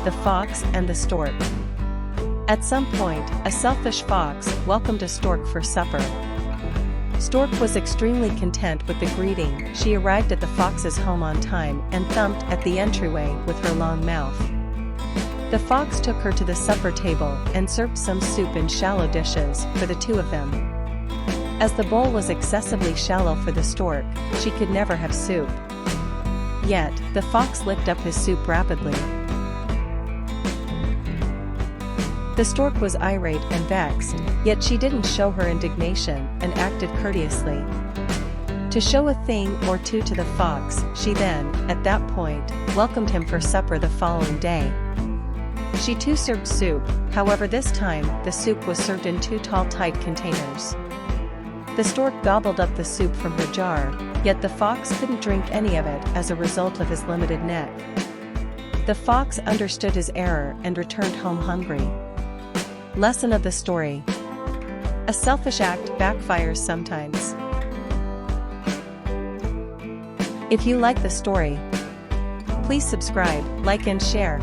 The Fox and the Stork. At some point, a selfish fox welcomed a stork for supper. Stork was extremely content with the greeting. She arrived at the fox's home on time and thumped at the entryway with her long mouth. The fox took her to the supper table and served some soup in shallow dishes for the two of them. As the bowl was excessively shallow for the stork, she could never have soup. Yet, the fox licked up his soup rapidly. The stork was irate and vexed, yet she didn't show her indignation and acted courteously. To show a thing or two to the fox, she then, at that point, welcomed him for supper the following day. She too served soup, however this time, the soup was served in two tall tight containers. The stork gobbled up the soup from her jar, yet the fox couldn't drink any of it as a result of his limited neck. The fox understood his error and returned home hungry. Lesson of the story: a selfish act backfires sometimes. If you like the story, please subscribe, like and share.